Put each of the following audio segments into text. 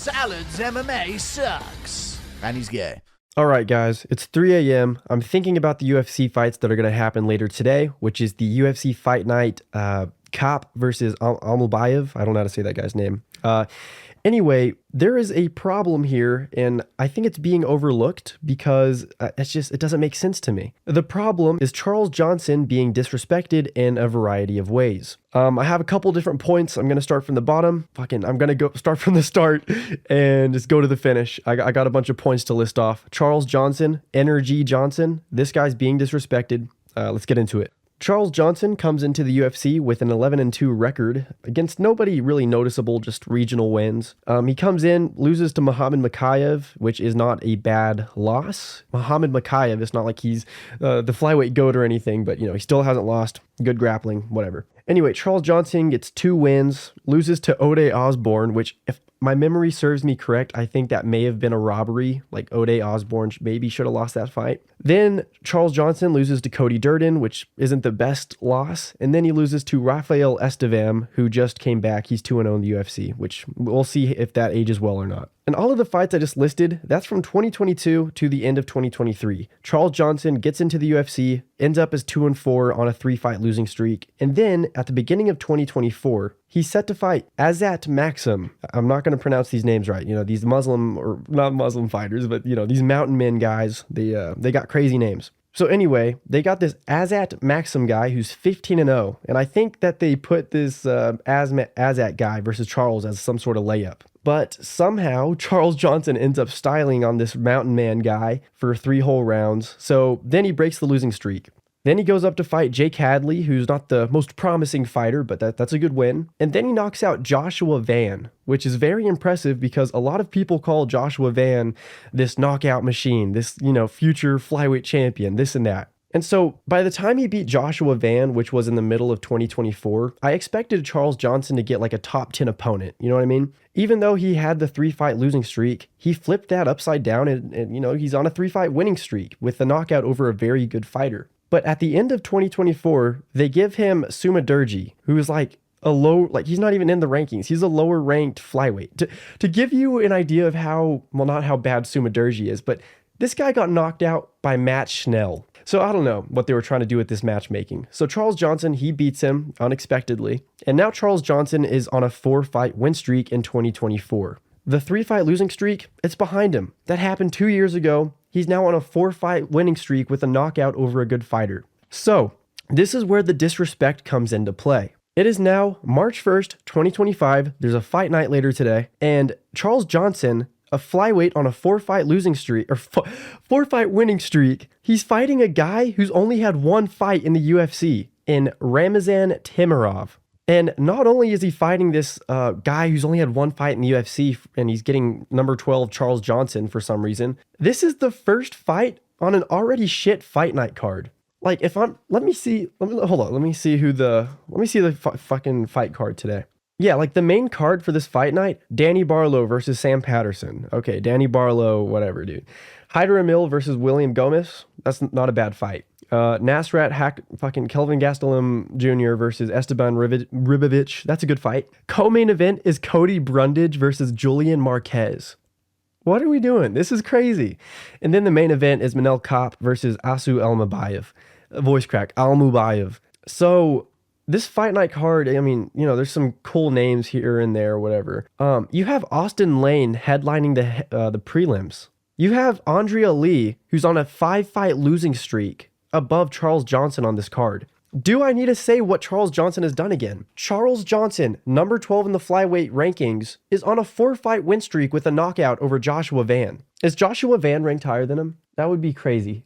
Salad's MMA sucks. And he's gay. All right, guys, it's 3 a.m. I'm thinking about the UFC fights that are going to happen later today, which is the UFC Fight Night Kape versus Almabayev. I don't know how to say that guy's name. Anyway, there is a problem here, and I think it's being overlooked because it doesn't make sense to me. The problem is Charles Johnson being disrespected in a variety of ways. I have a couple different points. I'm going to start from the bottom. I'm going to start from the start and just go to the finish. I got a bunch of points to list off. Charles Johnson, Energy Johnson. This guy's being disrespected. Let's get into it. Charles Johnson comes into the UFC with an 11-2 record against nobody really noticeable, just regional wins. He comes in, loses to Muhammad Mokaev, which is not a bad loss. Muhammad Mokaev, it's not like he's the flyweight goat or anything, but he still hasn't lost. Good grappling, whatever. Anyway, Charles Johnson gets 2 wins, loses to Ode Osborne, which if my memory serves me correct, I think that may have been a robbery. Like Ode Osborne maybe should have lost that fight. Then Charles Johnson loses to Cody Durden, which isn't the best loss. And then he loses to Rafael Estevam, who just came back. He's 2-0 in the UFC, which we'll see if that ages well or not. And all of the fights I just listed, that's from 2022 to the end of 2023. Charles Johnson gets into the UFC, ends up as 2-4 on a 3-fight losing streak. And then at the beginning of 2024, he's set to fight Azat Maxim. I'm not going to pronounce these names right. These Muslim, or not Muslim fighters, but these mountain men guys, they got crazy names. So anyway, they got this Azat Maxim guy who's 15-0. And I think that they put this Azat guy versus Charles as some sort of layup. But somehow Charles Johnson ends up styling on this mountain man guy for 3 whole rounds. So then he breaks the losing streak. Then he goes up to fight Jake Hadley, who's not the most promising fighter, but that's a good win. And then he knocks out Joshua Van, which is very impressive because a lot of people call Joshua Van this knockout machine, this, future flyweight champion, this and that. And so by the time he beat Joshua Van, which was in the middle of 2024, I expected Charles Johnson to get like a top 10 opponent. You know what I mean? Even though he had the 3-fight losing streak, he flipped that upside down and he's on a 3-fight winning streak with the knockout over a very good fighter. But at the end of 2024, they give him Sumadurgi, who is like he's not even in the rankings. He's a lower ranked flyweight. To give you an idea of not how bad Sumadurgi is, but this guy got knocked out by Matt Schnell. So I don't know what they were trying to do with this matchmaking. So Charles Johnson, he beats him unexpectedly. And now Charles Johnson is on a 4-fight win streak in 2024. The 3-fight losing streak, it's behind him. That happened 2 years ago. He's now on a 4-fight winning streak with a knockout over a good fighter. So this is where the disrespect comes into play. It is now March 1st, 2025. There's a fight night later today. And Charles Johnson, a flyweight on a 4-fight losing streak, or 4-fight winning streak, he's fighting a guy who's only had 1 fight in the UFC, in Ramazan Timarov. And not only is he fighting this guy who's only had 1 fight in the UFC, and he's getting number 12 Charles Johnson for some reason, this is the first fight on an already shit fight night card. Like let me see the fucking fight card today. Yeah, like the main card for this fight night, Danny Barlow versus Sam Patterson. Okay, Danny Barlow, whatever, dude. Hyder Emil versus William Gomez. That's not a bad fight. Nasrat Kelvin Gastelum Jr. versus Esteban Ribovic. That's a good fight. Co-main event is Cody Brundage versus Julian Marquez. What are we doing? This is crazy. And then the main event is Manel Kape versus Asu Almabayev. Voice crack, Almabayev. So this fight night card, there's some cool names here and there, whatever. You have Austin Lane headlining the prelims. You have Andrea Lee, who's on a 5-fight losing streak, above Charles Johnson on this card. Do I need to say what Charles Johnson has done again? Charles Johnson, number 12 in the flyweight rankings, is on a 4-fight win streak with a knockout over Joshua Van. Is Joshua Van ranked higher than him? That would be crazy.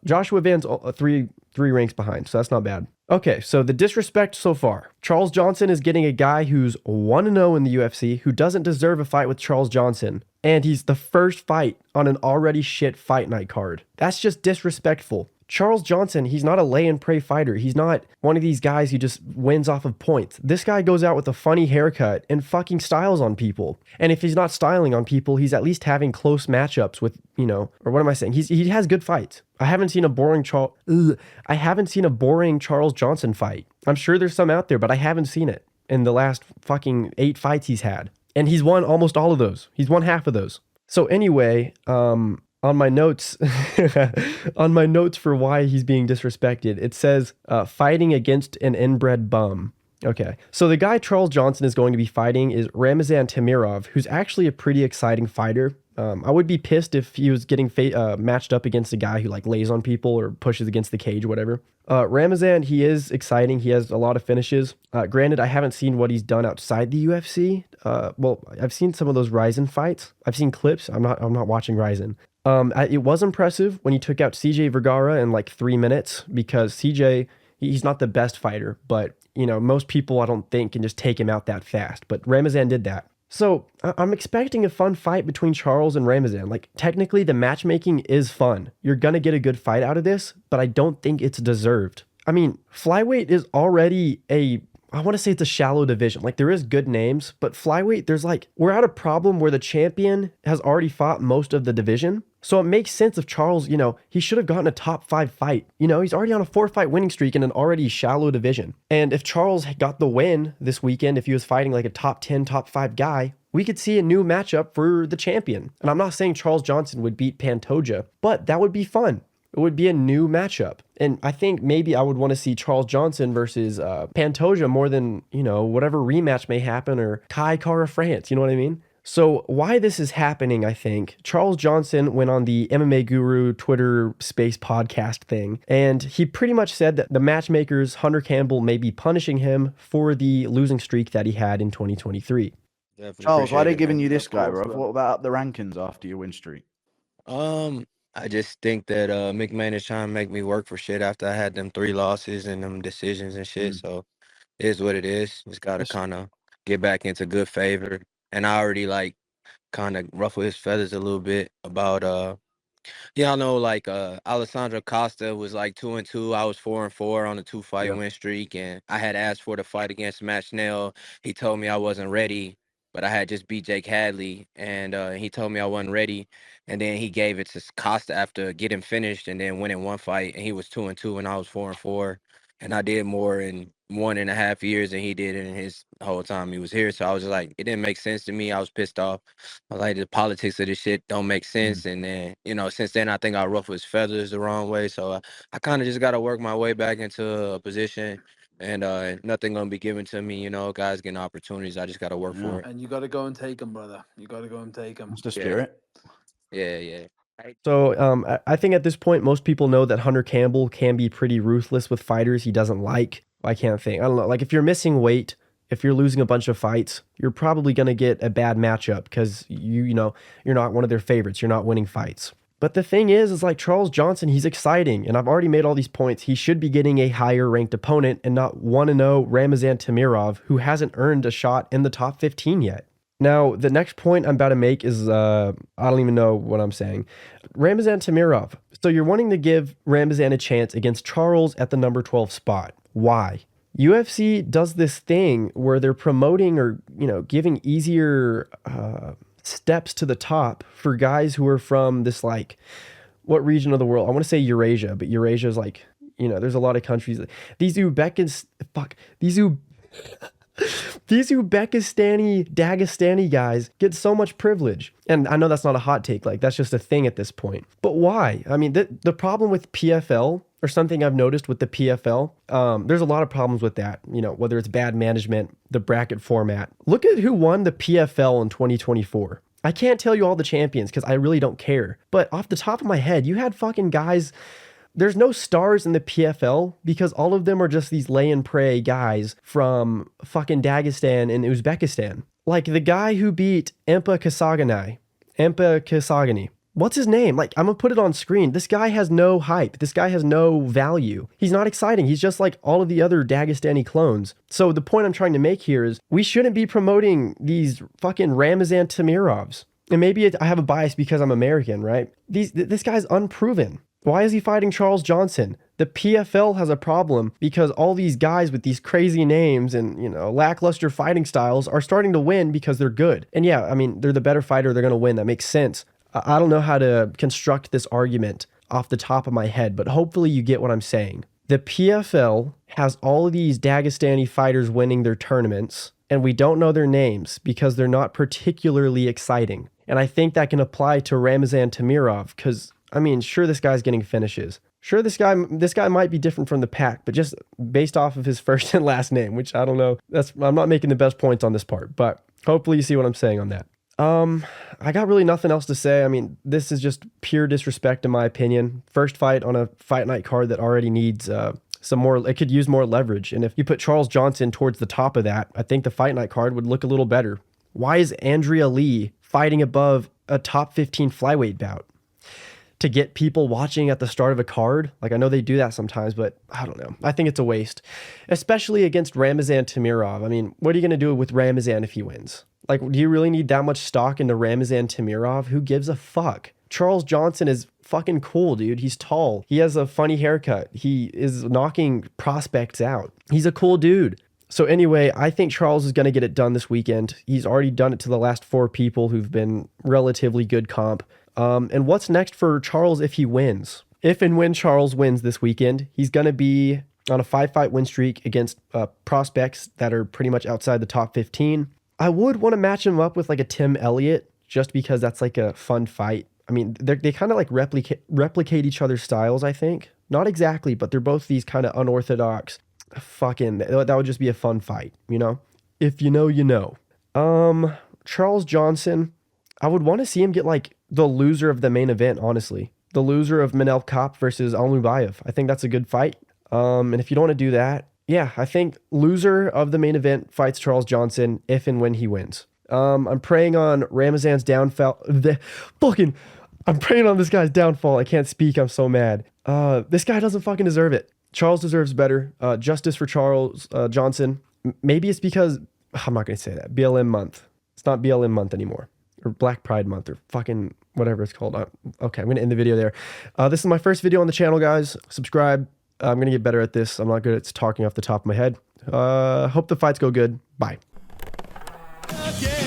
Joshua Van's three ranks behind, so that's not bad. Okay, so the disrespect so far. Charles Johnson is getting a guy who's 1-0 in the UFC, who doesn't deserve a fight with Charles Johnson, and he's the first fight on an already shit fight night card. That's just disrespectful. Charles Johnson, he's not a lay and pray fighter. He's not one of these guys who just wins off of points. This guy goes out with a funny haircut and fucking styles on people. And if he's not styling on people, he's at least having close matchups with, or what am I saying? He has good fights. I haven't seen a boring Charles Johnson fight. I'm sure there's some out there, but I haven't seen it in the last fucking 8 fights he's had. And he's won almost all of those. He's won half of those. So anyway, on my notes, on my notes for why he's being disrespected, it says fighting against an inbred bum. Okay, so the guy Charles Johnson is going to be fighting is Ramazan Tamirov, who's actually a pretty exciting fighter. I would be pissed if he was getting matched up against a guy who like lays on people or pushes against the cage or whatever. Ramazan, he is exciting. He has a lot of finishes. Granted, I haven't seen what he's done outside the UFC. Well, I've seen some of those Ryzen fights. I've seen clips. I'm not watching Ryzen. It was impressive when he took out CJ Vergara in like 3 minutes because CJ, he's not the best fighter, but you know, most people I don't think can just take him out that fast. But Ramazan did that. So I'm expecting a fun fight between Charles and Ramazan. Like technically the matchmaking is fun. You're going to get a good fight out of this, but I don't think it's deserved. I mean, flyweight is already I want to say it's a shallow division. Like there is good names, but flyweight, we're at a problem where the champion has already fought most of the division. So it makes sense if Charles, you know, he should have gotten a top 5 fight. You know, he's already on a 4-fight winning streak in an already shallow division. And if Charles got the win this weekend, if he was fighting like a top 10, top 5 guy, we could see a new matchup for the champion. And I'm not saying Charles Johnson would beat Pantoja, but that would be fun. It would be a new matchup. And I think maybe I would want to see Charles Johnson versus Pantoja more than, you know, whatever rematch may happen or Kai Kara France. You know what I mean? So why this is happening, I think, Charles Johnson went on the MMA Guru Twitter Space podcast thing, and he pretty much said that the matchmakers, Hunter Campbell, may be punishing him for the losing streak that he had in 2023. Charles, why are they giving you this guy, bro? What about up the rankings after your win streak? I just think that McMahon is trying to make me work for shit after I had them 3 losses and them decisions and shit. So it is what it is. Just gotta kind of get back into good favor. And I already like kind of ruffle his feathers a little bit about y'all know like Alessandro Costa was like 2-2. I was 4-4 on a 2-fight win streak, and I had asked for the fight against Matt Schnell. He told me I wasn't ready, but I had just beat Jake Hadley, and he told me I wasn't ready, and then he gave it to Costa after getting finished, and then winning 1 fight, and he was 2-2, and I was 4-4, and I did more in 1.5 years than he did in his whole time he was here. So I was just like, it didn't make sense to me. I was pissed off. I was like, the politics of this shit don't make sense. And then, you know, since then I think I ruffled his feathers the wrong way. So I kind of just got to work my way back into a position. And nothing gonna be given to me, you know. Guys getting opportunities, I just gotta work for it. And you gotta go and take them, brother. You gotta go and take them. That's the spirit. Yeah. So I think at this point, most people know that Hunter Campbell can be pretty ruthless with fighters he doesn't like. I can't think. I don't know. Like if you're missing weight, if you're losing a bunch of fights, you're probably gonna get a bad matchup because you know you're not one of their favorites. You're not winning fights. But the thing is like Charles Johnson, he's exciting. And I've already made all these points. He should be getting a higher ranked opponent and not 1-0 Ramazan Tamirov, who hasn't earned a shot in the top 15 yet. Now, the next point I'm about to make is, I don't even know what I'm saying. Ramazan Tamirov. So you're wanting to give Ramazan a chance against Charles at the number 12 spot. Why? UFC does this thing where they're promoting or, you know, giving easier steps to the top for guys who are from this, like, what region of the world? I want to say Eurasia, but Eurasia is like, you know, there's a lot of countries. These Uzbekistani, Dagestani guys get so much privilege. And I know that's not a hot take. Like, that's just a thing at this point. But why? I mean, the problem with PFL, or something I've noticed with the PFL, there's a lot of problems with that. You know, whether it's bad management, the bracket format. Look at who won the PFL in 2024. I can't tell you all the champions because I really don't care. But off the top of my head, you had fucking guys. There's no stars in the PFL because all of them are just these lay and pray guys from fucking Dagestan and Uzbekistan. Like the guy who beat Empa Kasagani. What's his name? Like, I'm gonna put it on screen. This guy has no hype. This guy has no value. He's not exciting. He's just like all of the other Dagestani clones. So the point I'm trying to make here is we shouldn't be promoting these fucking Ramazan Tamirovs. And maybe I have a bias because I'm American, right? This guy's unproven. Why is he fighting Charles Johnson? The PFL has a problem because all these guys with these crazy names and, you know, lackluster fighting styles are starting to win because they're good. And yeah, I mean, they're the better fighter. They're going to win. That makes sense. I don't know how to construct this argument off the top of my head, but hopefully you get what I'm saying. The PFL has all of these Dagestani fighters winning their tournaments, and we don't know their names because they're not particularly exciting. And I think that can apply to Ramazan Tamirov because, I mean, sure, this guy's getting finishes. Sure, this guy might be different from the pack, but just based off of his first and last name, which I don't know, I'm not making the best points on this part, but hopefully you see what I'm saying on that. I got really nothing else to say. I mean, this is just pure disrespect in my opinion. First fight on a fight night card that already needs some more, it could use more leverage. And if you put Charles Johnson towards the top of that, I think the fight night card would look a little better. Why is Andrea Lee fighting above a top 15 flyweight bout? To get people watching at the start of a card? Like, I know they do that sometimes, but I don't know. I think it's a waste, especially against Ramazan Tamirov. I mean, what are you going to do with Ramazan if he wins? Like, do you really need that much stock into Ramazan Tamirov? Who gives a fuck? Charles Johnson is fucking cool, dude. He's tall. He has a funny haircut. He is knocking prospects out. He's a cool dude. So anyway, I think Charles is going to get it done this weekend. He's already done it to the last 4 people who've been relatively good comp. And what's next for Charles if he wins? If and when Charles wins this weekend, he's going to be on a 5-fight win streak against prospects that are pretty much outside the top 15. I would want to match him up with like a Tim Elliott just because that's like a fun fight. I mean, they kind of like replicate each other's styles, I think. Not exactly, but they're both these kind of unorthodox. Fucking, that would just be a fun fight, you know? If you know, you know. Charles Johnson, I would want to see him get like the loser of the main event, honestly. The loser of Manel Kape versus Almabayev. I think that's a good fight. And if you don't want to do that, yeah, I think loser of the main event fights Charles Johnson if and when he wins. I'm praying on Ramazan's downfall. I'm praying on this guy's downfall. I can't speak. I'm so mad. This guy doesn't fucking deserve it. Charles deserves better. Justice for Charles Johnson. Maybe it's because, I'm not going to say that. BLM month. It's not BLM month anymore. Or Black Pride month or fucking whatever it's called. Okay, I'm going to end the video there. This is my first video on the channel, guys. Subscribe. I'm going to get better at this. I'm not good at talking off the top of my head. Hope the fights go good. Bye. Okay.